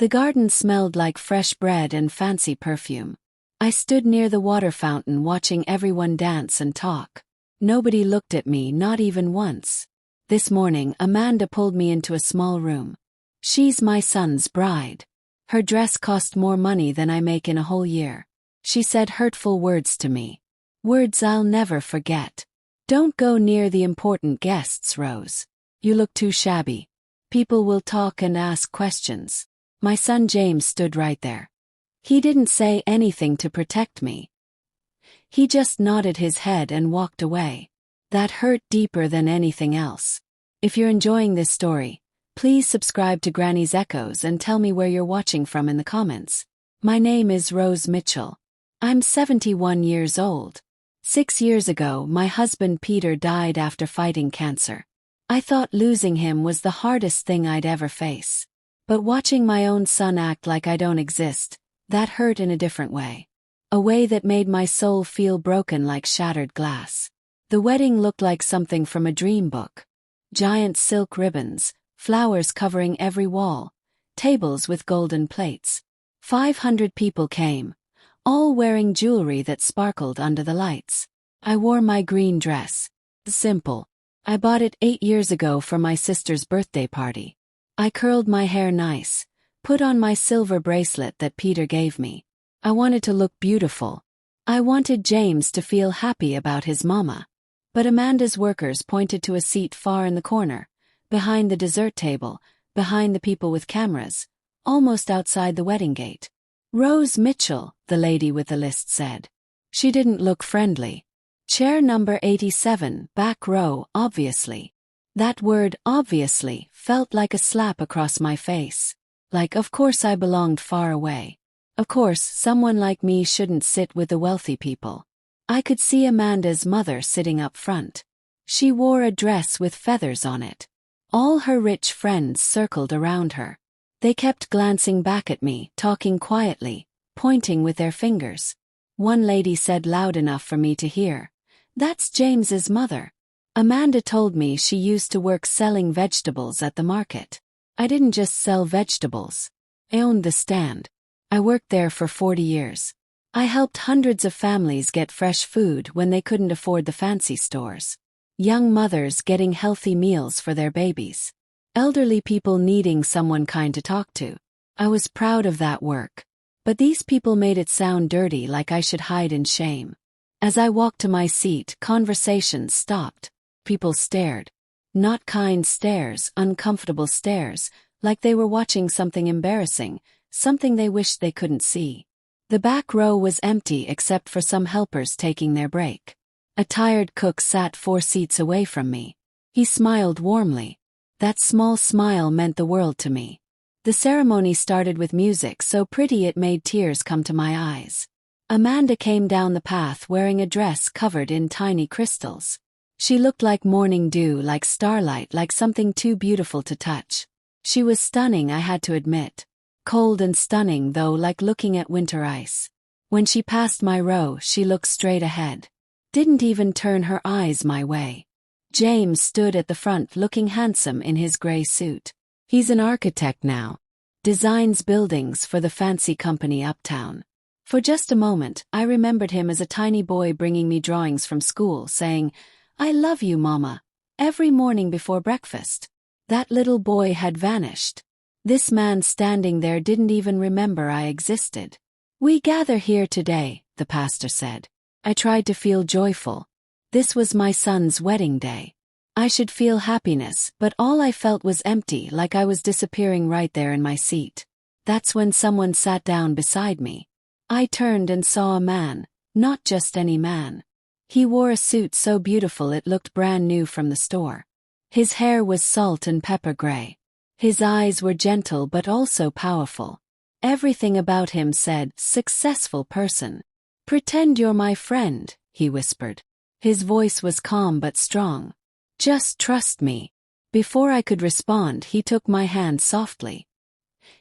The garden smelled like fresh bread and fancy perfume. I stood near the water fountain watching everyone dance and talk. Nobody looked at me, not even once. This morning, Amanda pulled me into a small room. She's my son's bride. Her dress cost more money than I make in a whole year. She said hurtful words to me. Words I'll never forget. Don't go near the important guests, Rose. You look too shabby. People will talk and ask questions. My son James stood right there. He didn't say anything to protect me. He just nodded his head and walked away. That hurt deeper than anything else. If you're enjoying this story, please subscribe to Granny's Echoes and tell me where you're watching from in the comments. My name is Rose Mitchell. I'm 71 years old. 6 years ago, my husband Peter died after fighting cancer. I thought losing him was the hardest thing I'd ever face. But watching my own son act like I don't exist, that hurt in a different way. A way that made my soul feel broken like shattered glass. The wedding looked like something from a dream book. Giant silk ribbons, flowers covering every wall, tables with golden plates. 500 people came, all wearing jewelry that sparkled under the lights. I wore my green dress. Simple. I bought it 8 years ago for my sister's birthday party. I curled my hair nice, put on my silver bracelet that Peter gave me. I wanted to look beautiful. I wanted James to feel happy about his mama. But Amanda's workers pointed to a seat far in the corner, behind the dessert table, behind the people with cameras, almost outside the wedding gate. Rose Mitchell, the lady with the list said. She didn't look friendly. Chair number 87, back row, obviously. That word, obviously, felt like a slap across my face. Like, of course I belonged far away. Of course, someone like me shouldn't sit with the wealthy people. I could see Amanda's mother sitting up front. She wore a dress with feathers on it. All her rich friends circled around her. They kept glancing back at me, talking quietly, pointing with their fingers. One lady said loud enough for me to hear, "That's James's mother." Amanda told me she used to work selling vegetables at the market. I didn't just sell vegetables. I owned the stand. I worked there for 40 years. I helped hundreds of families get fresh food when they couldn't afford the fancy stores. Young mothers getting healthy meals for their babies. Elderly people needing someone kind to talk to. I was proud of that work. But these people made it sound dirty, like I should hide in shame. As I walked to my seat, conversations stopped. People stared. Not kind stares, uncomfortable stares, like they were watching something embarrassing, something they wished they couldn't see. The back row was empty except for some helpers taking their break. A tired cook sat 4 seats away from me. He smiled warmly. That small smile meant the world to me. The ceremony started with music so pretty it made tears come to my eyes. Amanda came down the path wearing a dress covered in tiny crystals. She looked like morning dew, like starlight, like something too beautiful to touch. She was stunning, I had to admit. Cold and stunning though, like looking at winter ice. When she passed my row, she looked straight ahead. Didn't even turn her eyes my way. James stood at the front looking handsome in his gray suit. He's an architect now. Designs buildings for the fancy company uptown. For just a moment, I remembered him as a tiny boy bringing me drawings from school, saying, "I love you, Mama," every morning before breakfast. That little boy had vanished. This man standing there didn't even remember I existed. "We gather here today," the pastor said. I tried to feel joyful. This was my son's wedding day. I should feel happiness, but all I felt was empty, like I was disappearing right there in my seat. That's when someone sat down beside me. I turned and saw a man, not just any man. He wore a suit so beautiful it looked brand new from the store. His hair was salt and pepper gray. His eyes were gentle but also powerful. Everything about him said, "Successful person." "Pretend you're my friend," he whispered. His voice was calm but strong. "Just trust me." Before I could respond, he took my hand softly.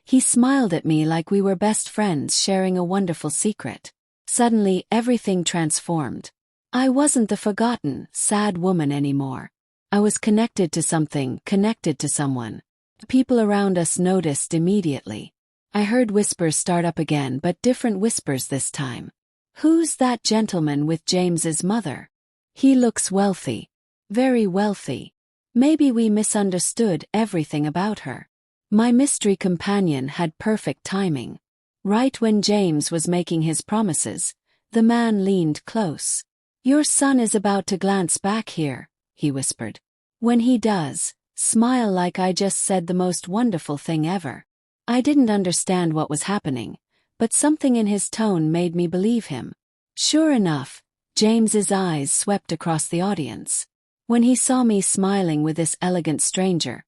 He smiled at me like we were best friends sharing a wonderful secret. Suddenly, everything transformed. I wasn't the forgotten, sad woman anymore. I was connected to something, connected to someone. The people around us noticed immediately. I heard whispers start up again, but different whispers this time. Who's that gentleman with James's mother? He looks wealthy. Very wealthy. Maybe we misunderstood everything about her. My mystery companion had perfect timing. Right when James was making his promises, the man leaned close. Your son is about to glance back here, he whispered. When he does, smile like I just said the most wonderful thing ever. I didn't understand what was happening, but something in his tone made me believe him. Sure enough, James's eyes swept across the audience. When he saw me smiling with this elegant stranger,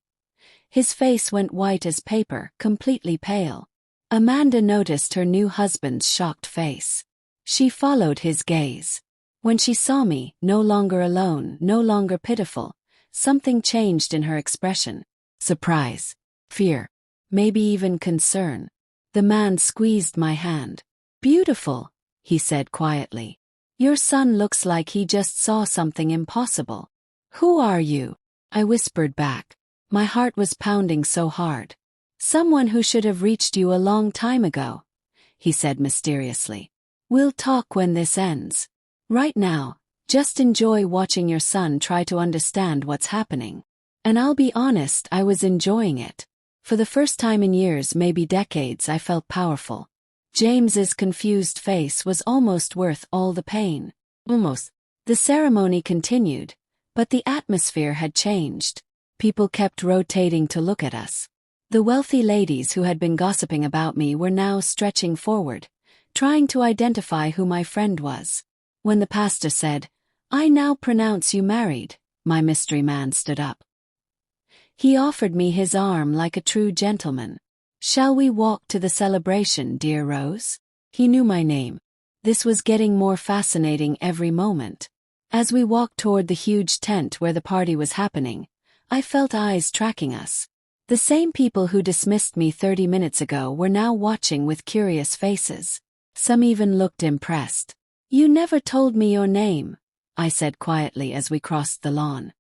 his face went white as paper, completely pale. Amanda noticed her new husband's shocked face. She followed his gaze. When she saw me, no longer alone, no longer pitiful, something changed in her expression. Surprise, fear, maybe even concern. The man squeezed my hand. Beautiful, he said quietly. Your son looks like he just saw something impossible. Who are you? I whispered back. My heart was pounding so hard. Someone who should have reached you a long time ago, he said mysteriously. We'll talk when this ends. Right now, just enjoy watching your son try to understand what's happening. And I'll be honest, I was enjoying it. For the first time in years, maybe decades, I felt powerful. James's confused face was almost worth all the pain. Almost. The ceremony continued, but the atmosphere had changed. People kept rotating to look at us. The wealthy ladies who had been gossiping about me were now stretching forward, trying to identify who my friend was. When the pastor said, I now pronounce you married, my mystery man stood up. He offered me his arm like a true gentleman. Shall we walk to the celebration, dear Rose? He knew my name. This was getting more fascinating every moment. As we walked toward the huge tent where the party was happening, I felt eyes tracking us. The same people who dismissed me 30 minutes ago were now watching with curious faces. Some even looked impressed. You never told me your name, I said quietly as we crossed the lawn.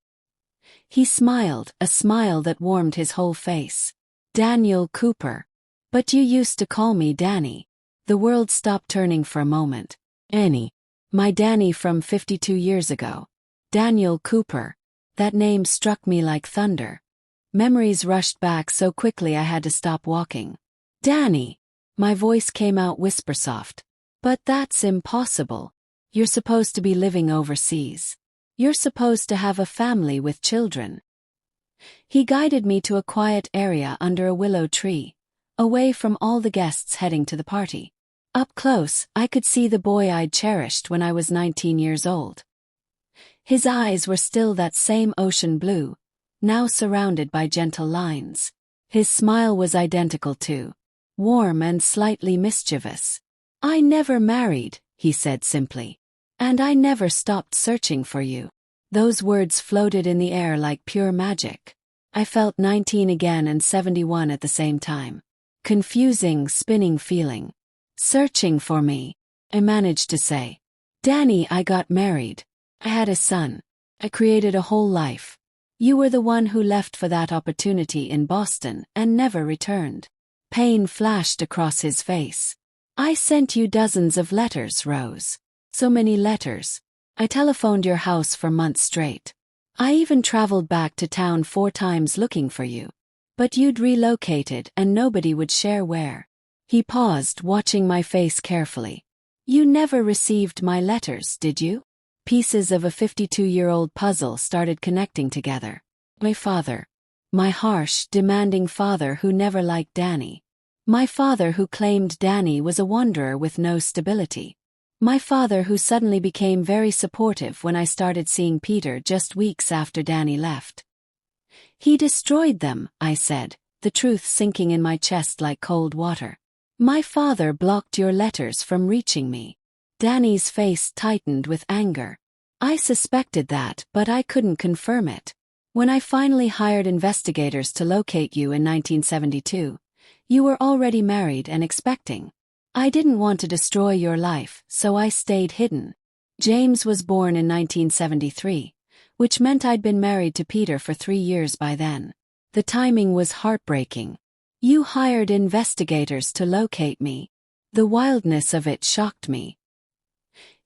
He smiled, a smile that warmed his whole face. Daniel Cooper. But you used to call me Danny. The world stopped turning for a moment. Annie. My Danny from 52 years ago. Daniel Cooper. That name struck me like thunder. Memories rushed back so quickly I had to stop walking. Danny. My voice came out whisper soft. But that's impossible. You're supposed to be living overseas. You're supposed to have a family with children. He guided me to a quiet area under a willow tree, away from all the guests heading to the party. Up close, I could see the boy I'd cherished when I was 19 years old. His eyes were still that same ocean blue, now surrounded by gentle lines. His smile was identical too, warm and slightly mischievous. I never married, he said simply. And I never stopped searching for you. Those words floated in the air like pure magic. I felt 19 again and 71 at the same time. Confusing, spinning feeling. Searching for me. I managed to say. Danny, I got married. I had a son. I created a whole life. You were the one who left for that opportunity in Boston and never returned. Pain flashed across his face. I sent you dozens of letters, Rose. So many letters. I telephoned your house for months straight. I even traveled back to town 4 times looking for you. But you'd relocated and nobody would share where. He paused, watching my face carefully. You never received my letters, did you? Pieces of a 52-year-old puzzle started connecting together. My father. My harsh, demanding father who never liked Danny. My father who claimed Danny was a wanderer with no stability. My father who suddenly became very supportive when I started seeing Peter just weeks after Danny left. He destroyed them, I said, the truth sinking in my chest like cold water. My father blocked your letters from reaching me. Danny's face tightened with anger. I suspected that, but I couldn't confirm it. When I finally hired investigators to locate you in 1972, you were already married and expecting. I didn't want to destroy your life, so I stayed hidden. James was born in 1973, which meant I'd been married to Peter for 3 years by then. The timing was heartbreaking. You hired investigators to locate me. The wildness of it shocked me.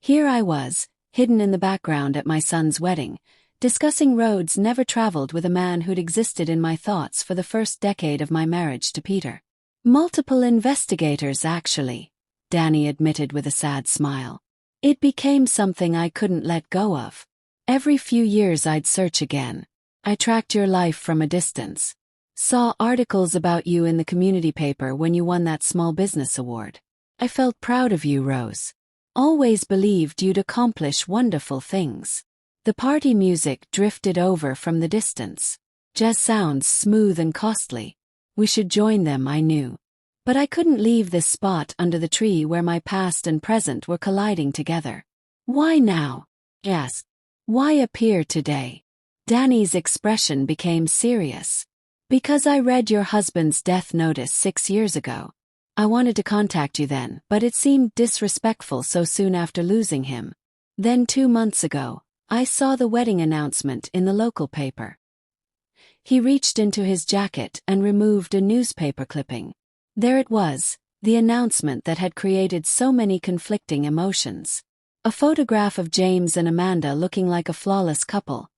Here I was, hidden in the background at my son's wedding, discussing roads never traveled with a man who'd existed in my thoughts for the first decade of my marriage to Peter. Multiple investigators, actually, Danny admitted with a sad smile. It became something I couldn't let go of. Every few years I'd search again. I tracked your life from a distance. Saw articles about you in the community paper when you won that small business award. I felt proud of you, Rose. Always believed you'd accomplish wonderful things. The party music drifted over from the distance. Jazz sounds smooth and costly. We should join them, I knew. But I couldn't leave this spot under the tree where my past and present were colliding together. Why now? Yes. Why appear today? Danny's expression became serious. Because I read your husband's death notice 6 years ago. I wanted to contact you then, but it seemed disrespectful so soon after losing him. Then 2 months ago, I saw the wedding announcement in the local paper. He reached into his jacket and removed a newspaper clipping. There it was, the announcement that had created so many conflicting emotions. A photograph of James and Amanda looking like a flawless couple,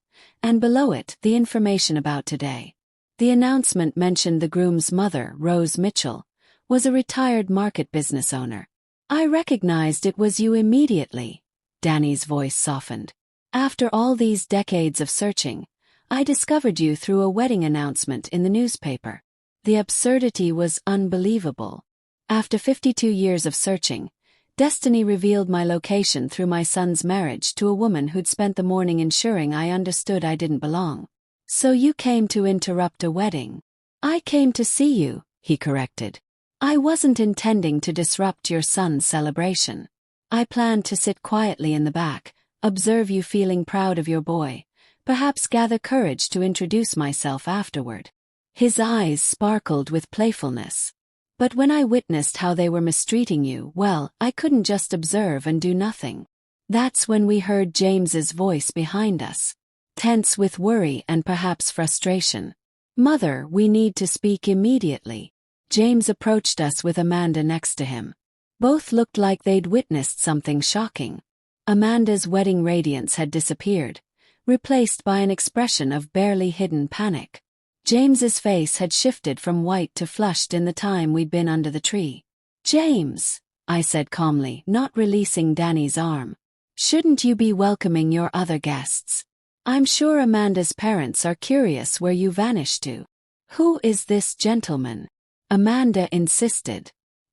and below it the information about today. The announcement mentioned the groom's mother, Rose Mitchell, was a retired market business owner. I recognized it was you immediately. Danny's voice softened. After all these decades of searching, I discovered you through a wedding announcement in the newspaper. The absurdity was unbelievable. After 52 years of searching, destiny revealed my location through my son's marriage to a woman who'd spent the morning ensuring I understood I didn't belong. So you came to interrupt a wedding. I came to see you, he corrected. I wasn't intending to disrupt your son's celebration. I planned to sit quietly in the back, observe you feeling proud of your boy, perhaps gather courage to introduce myself afterward. His eyes sparkled with playfulness. But when I witnessed how they were mistreating you, well, I couldn't just observe and do nothing. That's when we heard James's voice behind us, tense with worry and perhaps frustration. Mother, we need to speak immediately. James approached us with Amanda next to him. Both looked like they'd witnessed something shocking. Amanda's wedding radiance had disappeared, replaced by an expression of barely hidden panic. James's face had shifted from white to flushed in the time we'd been under the tree. James, I said calmly, not releasing Danny's arm. Shouldn't you be welcoming your other guests? I'm sure Amanda's parents are curious where you vanished to. Who is this gentleman? Amanda insisted.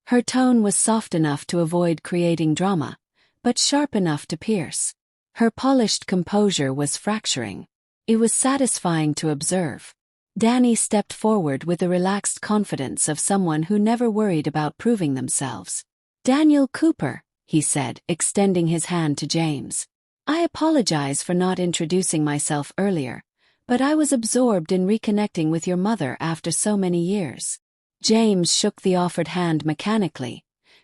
Her tone was soft enough to avoid creating drama, but sharp enough to pierce. Her polished composure was fracturing. It was satisfying to observe. Danny stepped forward with the relaxed confidence of someone who never worried about proving themselves. Daniel Cooper, he said, extending his hand to James. I apologize for not introducing myself earlier, but I was absorbed in reconnecting with your mother after so many years. James shook the offered hand mechanically,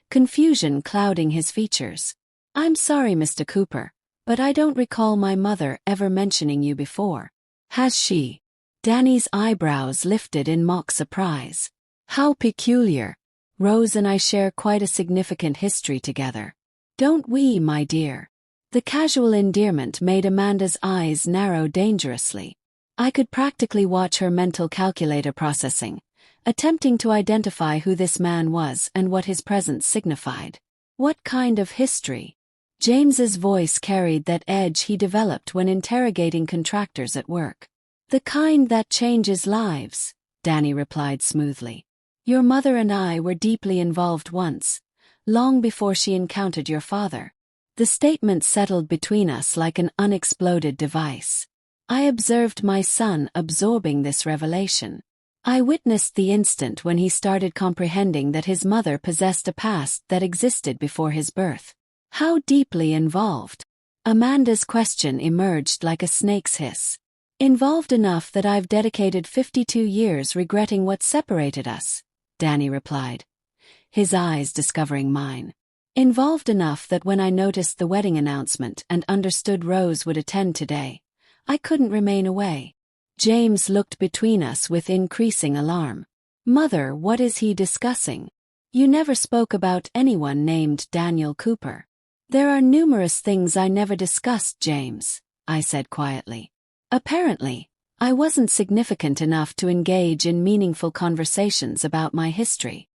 confusion clouding his features. I'm sorry, Mr. Cooper, but I don't recall my mother ever mentioning you before. Has she? Danny's eyebrows lifted in mock surprise. How peculiar. Rose and I share quite a significant history together. Don't we, my dear? The casual endearment made Amanda's eyes narrow dangerously. I could practically watch her mental calculator processing, attempting to identify who this man was and what his presence signified. What kind of history? James's voice carried that edge he developed when interrogating contractors at work. The kind that changes lives, Danny replied smoothly. Your mother and I were deeply involved once, long before she encountered your father. The statement settled between us like an unexploded device. I observed my son absorbing this revelation. I witnessed the instant when he started comprehending that his mother possessed a past that existed before his birth. How deeply involved? Amanda's question emerged like a snake's hiss. Involved enough that I've dedicated 52 years regretting what separated us, Danny replied, his eyes discovering mine. Involved enough that when I noticed the wedding announcement and understood Rose would attend today, I couldn't remain away. James looked between us with increasing alarm. Mother, what is he discussing? You never spoke about anyone named Daniel Cooper. There are numerous things I never discussed, James, I said quietly. Apparently, I wasn't significant enough to engage in meaningful conversations about my history.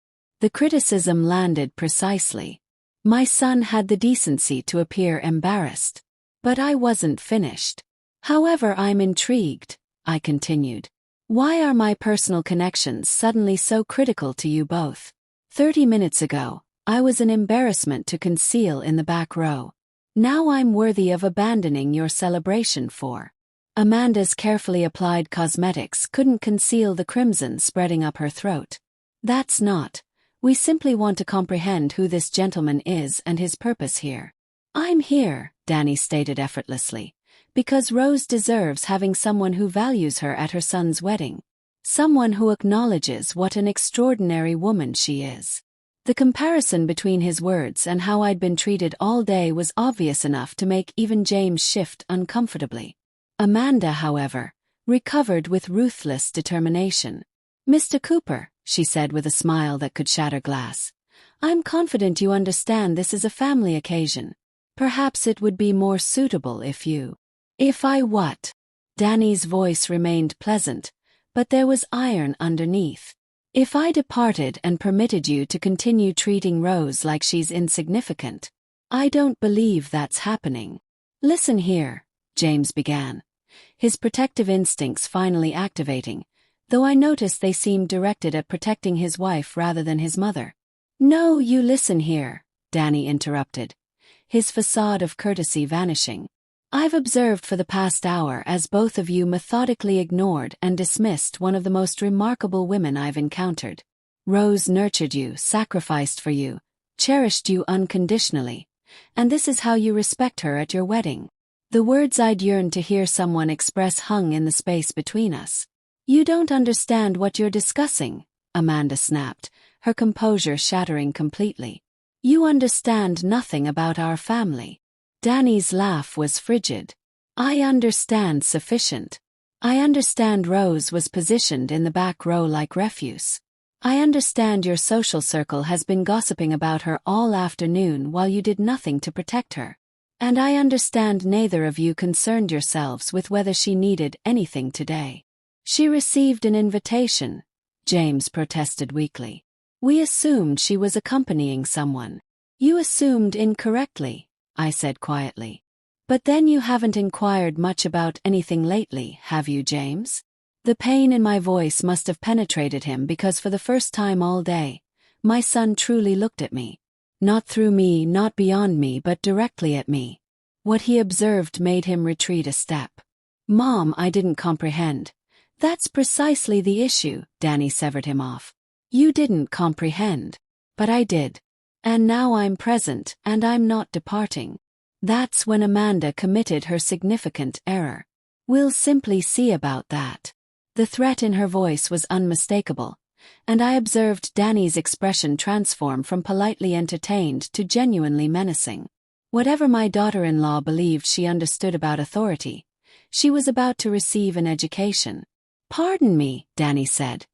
The criticism landed precisely. My son had the decency to appear embarrassed. But I wasn't finished. However, I'm intrigued, I continued. Why are my personal connections suddenly so critical to you both? 30 minutes ago, I was an embarrassment to conceal in the back row. Now I'm worthy of abandoning your celebration for. Amanda's carefully applied cosmetics couldn't conceal the crimson spreading up her throat. That's not. We simply want to comprehend who this gentleman is and his purpose here. I'm here, Danny stated effortlessly, because Rose deserves having someone who values her at her son's wedding. Someone who acknowledges what an extraordinary woman she is. The comparison between his words and how I'd been treated all day was obvious enough to make even James shift uncomfortably. Amanda, however, recovered with ruthless determination. Mr. Cooper, she said with a smile that could shatter glass, I'm confident you understand this is a family occasion. Perhaps it would be more suitable if you... If I what? Danny's voice remained pleasant, but there was iron underneath. If I departed and permitted you to continue treating Rose like she's insignificant. I don't believe that's happening. Listen here, James began, his protective instincts finally activating, though I noticed they seemed directed at protecting his wife rather than his mother. No, you listen here, Danny interrupted, his facade of courtesy vanishing. I've observed for the past hour as both of you methodically ignored and dismissed one of the most remarkable women I've encountered. Rose nurtured you, sacrificed for you, cherished you unconditionally, and this is how you respect her at your wedding. The words I'd yearned to hear someone express hung in the space between us. You don't understand what you're discussing, Amanda snapped, her composure shattering completely. You understand nothing about our family. Danny's laugh was frigid. I understand sufficient. I understand Rose was positioned in the back row like refuse. I understand your social circle has been gossiping about her all afternoon while you did nothing to protect her. And I understand neither of you concerned yourselves with whether she needed anything today. She received an invitation, James protested weakly. We assumed she was accompanying someone. You assumed incorrectly, I said quietly. But then you haven't inquired much about anything lately, have you, James? The pain in my voice must have penetrated him because for the first time all day, my son truly looked at me. Not through me, not beyond me, but directly at me. What he observed made him retreat a step. Mom, I didn't comprehend. That's precisely the issue, Danny severed him off. You didn't comprehend. But I did. And now I'm present, and I'm not departing. That's when Amanda committed her significant error. We'll simply see about that. The threat in her voice was unmistakable, and I observed Danny's expression transform from politely entertained to genuinely menacing. Whatever my daughter-in-law believed she understood about authority, she was about to receive an education. Pardon me, Danny said,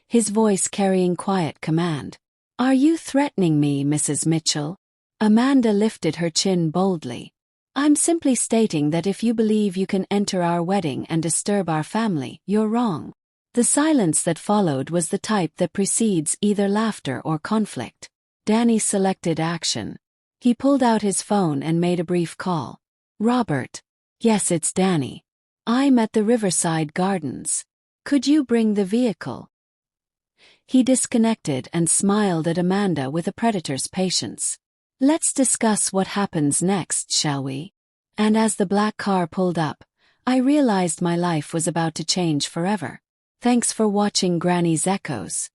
his voice carrying quiet command. Are you threatening me, Mrs. Mitchell? Amanda lifted her chin boldly. I'm simply stating that if you believe you can enter our wedding and disturb our family, you're wrong. The silence that followed was the type that precedes either laughter or conflict. Danny selected action. He pulled out his phone and made a brief call. Robert. Yes, it's Danny. I'm at the Riverside Gardens. Could you bring the vehicle? He disconnected and smiled at Amanda with a predator's patience. Let's discuss what happens next, shall we? And as the black car pulled up, I realized my life was about to change forever. Thanks for watching Granny's Echoes.